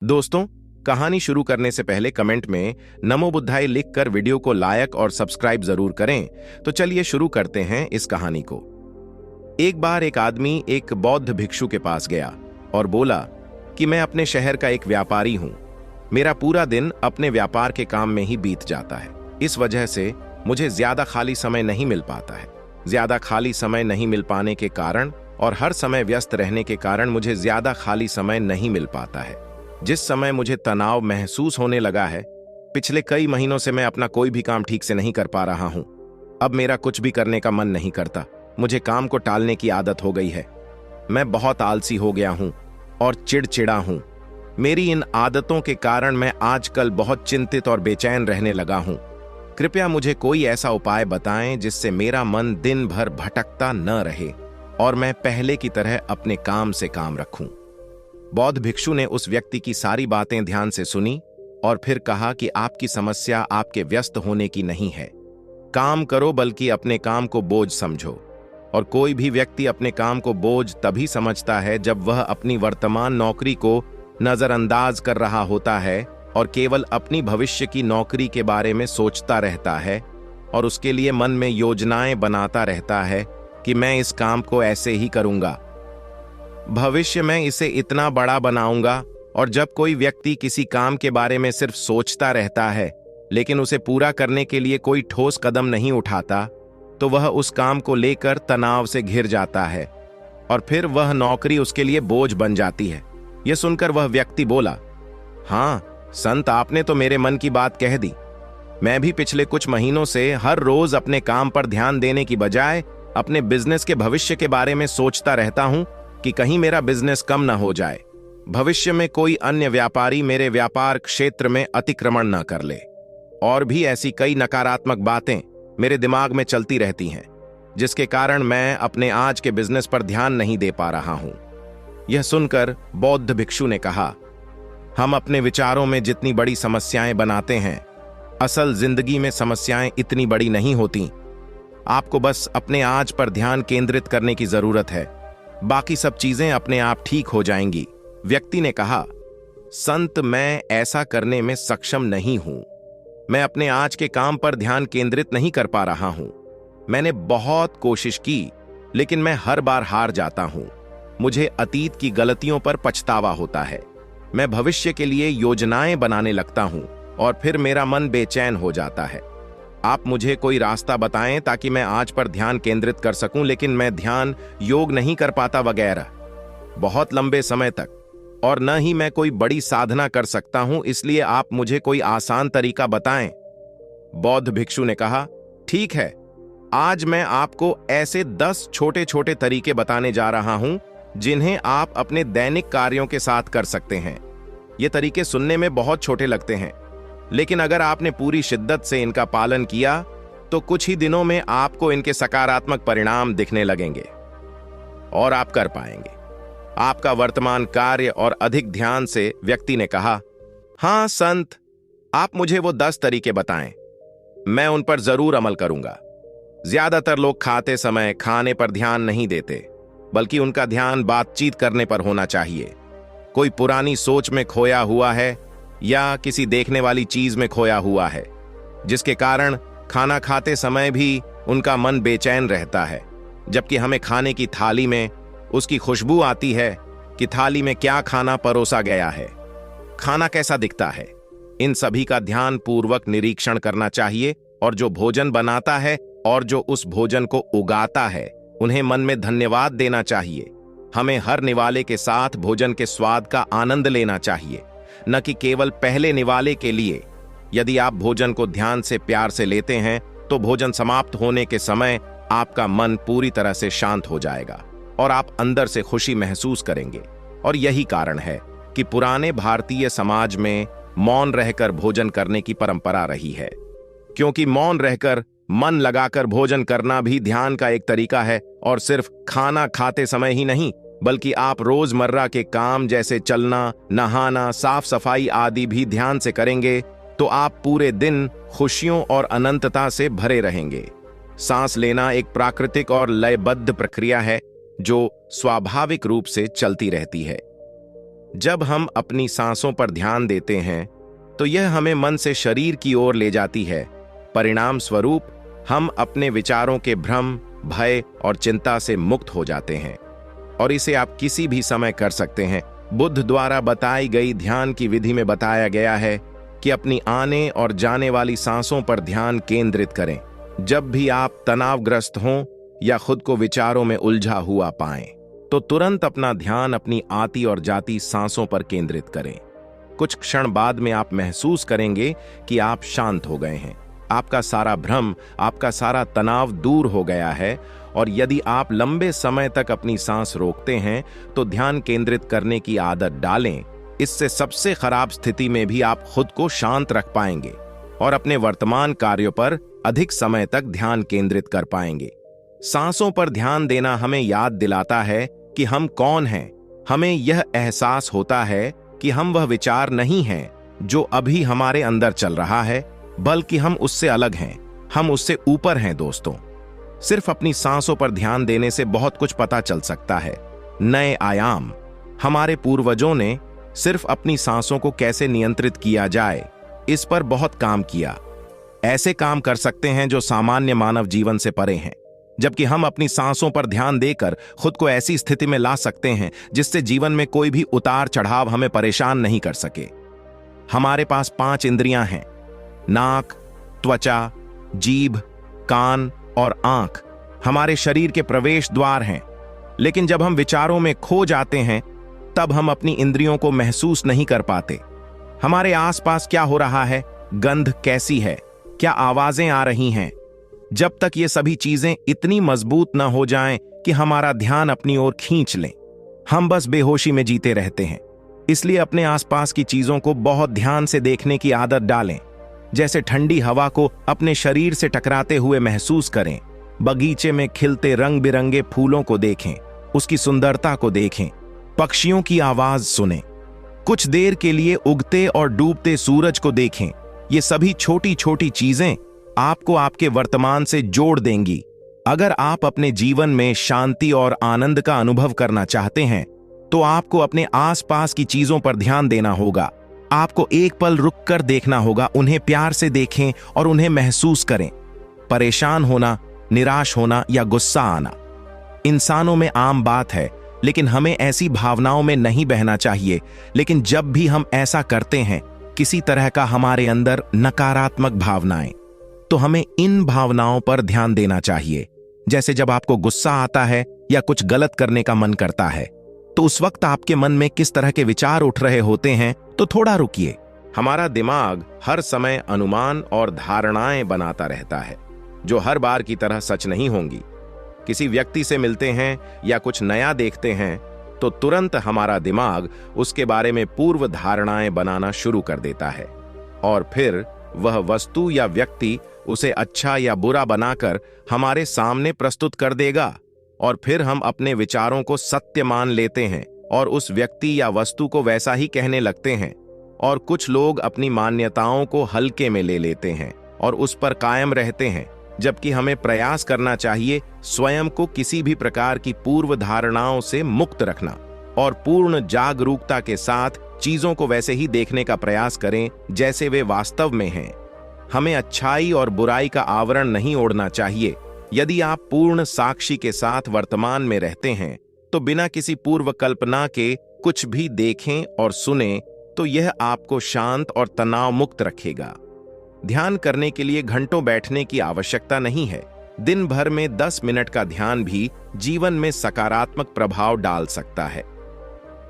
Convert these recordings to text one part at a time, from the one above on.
दोस्तों, कहानी शुरू करने से पहले कमेंट में नमो बुद्धाय लिखकर वीडियो को लाइक और सब्सक्राइब जरूर करें। तो चलिए शुरू करते हैं इस कहानी को। एक बार एक आदमी एक बौद्ध भिक्षु के पास गया और बोला कि मैं अपने शहर का एक व्यापारी हूं। मेरा पूरा दिन अपने व्यापार के काम में ही बीत जाता है। इस वजह से मुझे ज्यादा खाली समय नहीं मिल पाता है। ज्यादा खाली समय नहीं मिल पाने के कारण और हर समय व्यस्त रहने के कारण मुझे ज्यादा खाली समय नहीं मिल पाता है। जिस समय मुझे तनाव महसूस होने लगा है, पिछले कई महीनों से मैं अपना कोई भी काम ठीक से नहीं कर पा रहा हूं। अब मेरा कुछ भी करने का मन नहीं करता। मुझे काम को टालने की आदत हो गई है। मैं बहुत आलसी हो गया हूं और चिड़चिड़ा हूं। मेरी इन आदतों के कारण मैं आजकल बहुत चिंतित और बेचैन रहने लगा हूं। कृपया मुझे कोई ऐसा उपाय बताएं जिससे मेरा मन दिन भर भटकता न रहे और मैं पहले की तरह अपने काम से काम रखूं। बौद्ध भिक्षु ने उस व्यक्ति की सारी बातें ध्यान से सुनी और फिर कहा कि आपकी समस्या आपके व्यस्त होने की नहीं है। काम करो बल्कि अपने काम को बोझ समझो। और कोई भी व्यक्ति अपने काम को बोझ तभी समझता है जब वह अपनी वर्तमान नौकरी को नजरअंदाज कर रहा होता है और केवल अपनी भविष्य की नौकरी के बारे में सोचता रहता है और उसके लिए मन में योजनाएं बनाता रहता है कि मैं इस काम को ऐसे ही करूंगा, भविष्य में इसे इतना बड़ा बनाऊंगा। और जब कोई व्यक्ति किसी काम के बारे में सिर्फ सोचता रहता है लेकिन उसे पूरा करने के लिए कोई ठोस कदम नहीं उठाता, तो वह उस काम को लेकर तनाव से घिर जाता है और फिर वह नौकरी उसके लिए बोझ बन जाती है। यह सुनकर वह व्यक्ति बोला, हाँ संत, आपने तो मेरे मन की बात कह दी। मैं भी पिछले कुछ महीनों से हर रोज अपने काम पर ध्यान देने की बजाय अपने बिजनेस के भविष्य के बारे में सोचता रहता हूं कि कहीं मेरा बिजनेस कम न हो जाए, भविष्य में कोई अन्य व्यापारी मेरे व्यापार क्षेत्र में अतिक्रमण न कर ले। और भी ऐसी कई नकारात्मक बातें मेरे दिमाग में चलती रहती हैं, जिसके कारण मैं अपने आज के बिजनेस पर ध्यान नहीं दे पा रहा हूं। यह सुनकर बौद्ध भिक्षु ने कहा, हम अपने विचारों में जितनी बड़ी समस्याएं बनाते हैं, असल जिंदगी में समस्याएं इतनी बड़ी नहीं होती। आपको बस अपने आज पर ध्यान केंद्रित करने की जरूरत है, बाकी सब चीजें अपने आप ठीक हो जाएंगी। व्यक्ति ने कहा, संत, मैं ऐसा करने में सक्षम नहीं हूं। मैं अपने आज के काम पर ध्यान केंद्रित नहीं कर पा रहा हूं। मैंने बहुत कोशिश की लेकिन मैं हर बार हार जाता हूं। मुझे अतीत की गलतियों पर पछतावा होता है। मैं भविष्य के लिए योजनाएं बनाने लगता हूं और फिर मेरा मन बेचैन हो जाता है। आप मुझे कोई रास्ता बताएं ताकि मैं आज पर ध्यान केंद्रित कर सकूं, लेकिन मैं ध्यान योग नहीं कर पाता वगैरह, बहुत लंबे समय तक, और न ही मैं कोई बड़ी साधना कर सकता हूं। इसलिए आप मुझे कोई आसान तरीका बताएं। बौद्ध भिक्षु ने कहा, ठीक है, आज मैं आपको ऐसे 10 छोटे छोटे तरीके बताने जा रहा हूं जिन्हें आप अपने दैनिक कार्यों के साथ कर सकते हैं। ये तरीके सुनने में बहुत छोटे लगते हैं, लेकिन अगर आपने पूरी शिद्दत से इनका पालन किया तो कुछ ही दिनों में आपको इनके सकारात्मक परिणाम दिखने लगेंगे और आप कर पाएंगे आपका वर्तमान कार्य और अधिक ध्यान से। व्यक्ति ने कहा, हाँ संत, आप मुझे वो 10 तरीके बताएं, मैं उन पर जरूर अमल करूंगा। ज्यादातर लोग खाते समय खाने पर ध्यान नहीं देते, बल्कि उनका ध्यान बातचीत करने पर होना चाहिए। कोई पुरानी सोच में खोया हुआ है या किसी देखने वाली चीज में खोया हुआ है, जिसके कारण खाना खाते समय भी उनका मन बेचैन रहता है, जबकि हमें खाने की थाली में उसकी खुशबू आती है कि थाली में क्या खाना परोसा गया है, खाना कैसा दिखता है। इन सभी का ध्यान पूर्वक निरीक्षण करना चाहिए और जो भोजन बनाता है और जो उस भोजन को उगाता है, उन्हें मन में धन्यवाद देना चाहिए। हमें हर निवाले के साथ भोजन के स्वाद का आनंद लेना चाहिए, न कि केवल पहले निवाले के लिए। यदि आप भोजन को ध्यान से प्यार से लेते हैं तो भोजन समाप्त होने के समय आपका मन पूरी तरह से शांत हो जाएगा और आप अंदर से खुशी महसूस करेंगे। और यही कारण है कि पुराने भारतीय समाज में मौन रहकर भोजन करने की परंपरा रही है, क्योंकि मौन रहकर मन लगाकर भोजन करना भी ध्यान का एक तरीका है। और सिर्फ खाना खाते समय ही नहीं, बल्कि आप रोजमर्रा के काम जैसे चलना, नहाना, साफ सफाई आदि भी ध्यान से करेंगे तो आप पूरे दिन खुशियों और अनंतता से भरे रहेंगे। सांस लेना एक प्राकृतिक और लयबद्ध प्रक्रिया है जो स्वाभाविक रूप से चलती रहती है। जब हम अपनी सांसों पर ध्यान देते हैं तो यह हमें मन से शरीर की ओर ले जाती है। परिणाम स्वरूप हम अपने विचारों के भ्रम, भय और चिंता से मुक्त हो जाते हैं। और इसे आप किसी भी समय कर सकते हैं। बुद्ध द्वारा बताई गई ध्यान की विधि में बताया गया है कि अपनी आने और जाने वाली सांसों पर ध्यान केंद्रित करें। जब भी आप तनावग्रस्त हों या खुद को विचारों में उलझा हुआ पाएं, तो तुरंत अपना ध्यान अपनी आती और जाती सांसों पर केंद्रित करें। कुछ क्षण बाद में आप महसूस करेंगे कि आप शांत हो गए हैं। आपका सारा भ्रम, आपका सारा तनाव दूर हो गया है। और यदि आप लंबे समय तक अपनी सांस रोकते हैं तो ध्यान केंद्रित करने की आदत डालें। इससे सबसे खराब स्थिति में भी आप खुद को शांत रख पाएंगे और अपने वर्तमान कार्यों पर अधिक समय तक ध्यान केंद्रित कर पाएंगे। सांसों पर ध्यान देना हमें याद दिलाता है कि हम कौन हैं। हमें यह एहसास होता है कि हम वह विचार नहीं हैं जो अभी हमारे अंदर चल रहा है, बल्कि हम उससे अलग हैं, हम उससे ऊपर हैं। दोस्तों, सिर्फ अपनी सांसों पर ध्यान देने से बहुत कुछ पता चल सकता है। नए आयाम। हमारे पूर्वजों ने सिर्फ अपनी सांसों को कैसे नियंत्रित किया जाए, इस पर बहुत काम किया। ऐसे काम कर सकते हैं जो सामान्य मानव जीवन से परे हैं, जबकि हम अपनी सांसों पर ध्यान देकर खुद को ऐसी स्थिति में ला सकते हैं जिससे जीवन में कोई भी उतार चढ़ाव हमें परेशान नहीं कर सके। हमारे पास 5 इंद्रियां हैं: नाक, त्वचा, जीभ, कान और आंख हमारे शरीर के प्रवेश द्वार हैं। लेकिन जब हम विचारों में खो जाते हैं तब हम अपनी इंद्रियों को महसूस नहीं कर पाते। हमारे आसपास क्या हो रहा है, गंध कैसी है, क्या आवाजें आ रही हैं, जब तक ये सभी चीजें इतनी मजबूत न हो जाएं कि हमारा ध्यान अपनी ओर खींच लें, हम बस बेहोशी में जीते रहते हैं। इसलिए अपने आसपास की चीजों को बहुत ध्यान से देखने की आदत डालें। जैसे ठंडी हवा को अपने शरीर से टकराते हुए महसूस करें। बगीचे में खिलते रंग बिरंगे फूलों को देखें, उसकी सुंदरता को देखें, पक्षियों की आवाज सुनें। कुछ देर के लिए उगते और डूबते सूरज को देखें। ये सभी छोटी छोटी चीजें आपको आपके वर्तमान से जोड़ देंगी। अगर आप अपने जीवन में शांति और आनंद का अनुभव करना चाहते हैं तो आपको अपने आसपास की चीजों पर ध्यान देना होगा। आपको एक पल रुक कर देखना होगा, उन्हें प्यार से देखें और उन्हें महसूस करें। परेशान होना, निराश होना या गुस्सा आना इंसानों में आम बात है, लेकिन हमें ऐसी भावनाओं में नहीं बहना चाहिए। लेकिन जब भी हम ऐसा करते हैं, किसी तरह का हमारे अंदर नकारात्मक भावनाएं, तो हमें इन भावनाओं पर ध्यान देना चाहिए। जैसे जब आपको गुस्सा आता है या कुछ गलत करने का मन करता है, तो उस वक्त आपके मन में किस तरह के विचार उठ रहे होते हैं, तो थोड़ा रुकिए। हमारा दिमाग हर समय अनुमान और धारणाएं बनाता रहता है, जो हर बार की तरह सच नहीं होंगी। किसी व्यक्ति से मिलते हैं या कुछ नया देखते हैं तो तुरंत हमारा दिमाग उसके बारे में पूर्व धारणाएं बनाना शुरू कर देता है, और फिर वह वस्तु या व्यक्ति उसे अच्छा या बुरा बनाकर हमारे सामने प्रस्तुत कर देगा। और फिर हम अपने विचारों को सत्य मान लेते हैं और उस व्यक्ति या वस्तु को वैसा ही कहने लगते हैं। और कुछ लोग अपनी मान्यताओं को हल्के में ले लेते हैं और उस पर कायम रहते हैं, जबकि हमें प्रयास करना चाहिए स्वयं को किसी भी प्रकार की पूर्व धारणाओं से मुक्त रखना और पूर्ण जागरूकता के साथ चीजों को वैसे ही देखने का प्रयास करें जैसे वे वास्तव में हैं। हमें अच्छाई और बुराई का आवरण नहीं ओढ़ना चाहिए। यदि आप पूर्ण साक्षी के साथ वर्तमान में रहते हैं तो बिना किसी पूर्व कल्पना के कुछ भी देखें और सुनें तो यह आपको शांत और तनाव मुक्त रखेगा। ध्यान करने के लिए घंटों बैठने की आवश्यकता नहीं है। दिन भर में 10 मिनट का ध्यान भी जीवन में सकारात्मक प्रभाव डाल सकता है।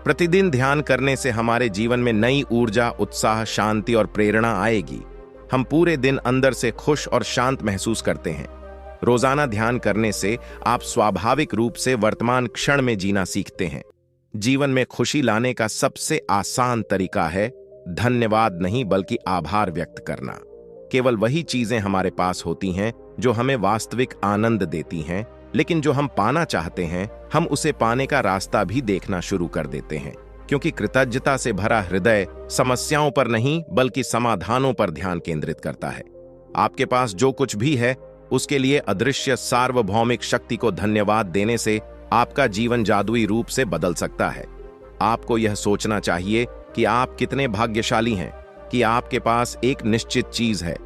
प्रतिदिन ध्यान करने से हमारे जीवन में नई ऊर्जा, उत्साह, शांति और प्रेरणा आएगी। हम पूरे दिन अंदर से खुश और शांत महसूस करते हैं। रोजाना ध्यान करने से आप स्वाभाविक रूप से वर्तमान क्षण में जीना सीखते हैं। जीवन में खुशी लाने का सबसे आसान तरीका है धन्यवाद नहीं बल्कि आभार व्यक्त करना। केवल वही चीजें हमारे पास होती हैं जो हमें वास्तविक आनंद देती हैं, लेकिन जो हम पाना चाहते हैं हम उसे पाने का रास्ता भी देखना शुरू कर देते हैं, क्योंकि कृतज्ञता से भरा हृदय समस्याओं पर नहीं बल्कि समाधानों पर ध्यान केंद्रित करता है। आपके पास जो कुछ भी है उसके लिए अदृश्य सार्वभौमिक शक्ति को धन्यवाद देने से आपका जीवन जादुई रूप से बदल सकता है। आपको यह सोचना चाहिए कि आप कितने भाग्यशाली हैं कि आपके पास एक निश्चित चीज है।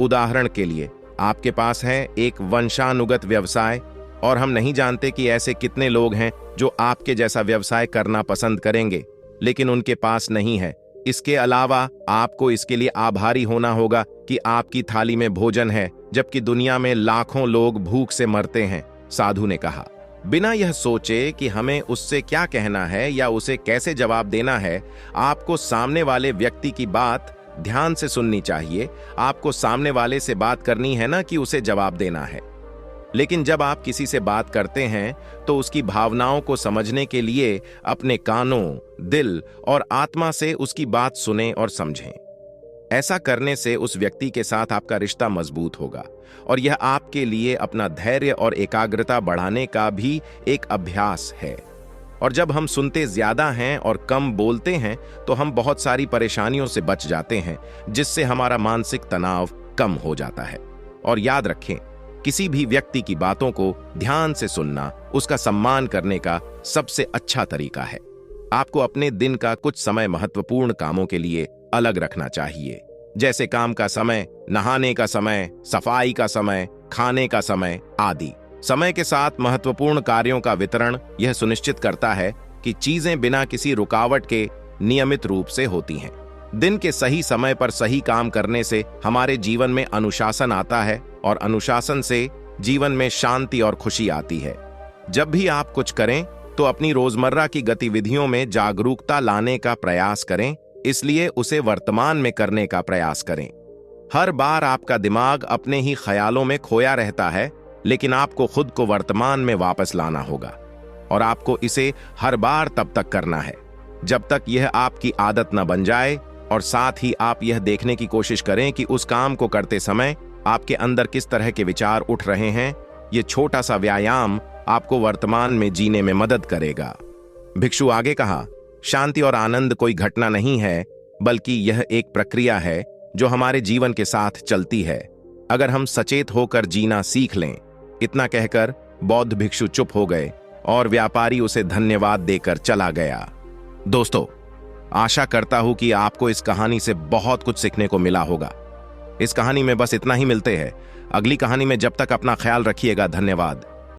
उदाहरण के लिए, आपके पास है एक वंशानुगत व्यवसाय, और हम नहीं जानते कि ऐसे कितने लोग हैं जो आपके जैसा व्यवसाय करना पसंद करेंगे, लेकिन उनके पास नहीं है। इसके अलावा आपको इसके लिए आभारी होना होगा कि आपकी थाली में भोजन है, जबकि दुनिया में लाखों लोग भूख से मरते हैं, साधु ने कहा। बिना यह सोचे कि हमें उससे क्या कहना है या उसे कैसे जवाब देना है, आपको सामने वाले व्यक्ति की बात ध्यान से सुननी चाहिए। आपको सामने वाले से बात करनी है ना कि उसे जवाब देना है। लेकिन जब आप किसी से बात करते हैं तो उसकी भावनाओं को समझने के लिए अपने कानों, दिल और आत्मा से उसकी बात सुनें और समझें। ऐसा करने से उस व्यक्ति के साथ आपका रिश्ता मजबूत होगा, और यह आपके लिए अपना धैर्य और एकाग्रता बढ़ाने का भी एक अभ्यास है। और जब हम सुनते ज्यादा हैं और कम बोलते हैं तो हम बहुत सारी परेशानियों से बच जाते हैं, जिससे हमारा मानसिक तनाव कम हो जाता है। और याद रखें, किसी भी व्यक्ति की बातों को ध्यान से सुनना उसका सम्मान करने का सबसे अच्छा तरीका है। आपको अपने दिन का कुछ समय महत्वपूर्ण कामों के लिए अलग रखना चाहिए, जैसे काम का समय, नहाने का समय, सफाई का समय, खाने का समय आदि। समय के साथ महत्वपूर्ण कार्यों का वितरण यह सुनिश्चित करता है कि चीजें बिना किसी रुकावट के नियमित रूप से होती हैं। दिन के सही समय पर सही काम करने से हमारे जीवन में अनुशासन आता है, और अनुशासन से जीवन में शांति और खुशी आती है। जब भी आप कुछ करें तो अपनी रोजमर्रा की गतिविधियों में जागरूकता लाने का प्रयास करें, इसलिए उसे वर्तमान में करने का प्रयास करें। हर बार आपका दिमाग अपने ही ख्यालों में खोया रहता है, लेकिन आपको खुद को वर्तमान में वापस लाना होगा, और आपको इसे हर बार तब तक करना है जब तक यह आपकी आदत न बन जाए। और साथ ही आप यह देखने की कोशिश करें कि उस काम को करते समय आपके अंदर किस तरह के विचार उठ रहे हैं। यह छोटा सा व्यायाम आपको वर्तमान में जीने में मदद करेगा। भिक्षु आगे कहा, शांति और आनंद कोई घटना नहीं है, बल्कि यह एक प्रक्रिया है जो हमारे जीवन के साथ चलती है, अगर हम सचेत होकर जीना सीख लें। इतना कहकर बौद्ध भिक्षु चुप हो गए और व्यापारी उसे धन्यवाद देकर चला गया। दोस्तों, आशा करता हूं कि आपको इस कहानी से बहुत कुछ सीखने को मिला होगा। इस कहानी में बस इतना ही मिलते हैं। अगली कहानी में जब तक अपना ख्याल रखिएगा। धन्यवाद।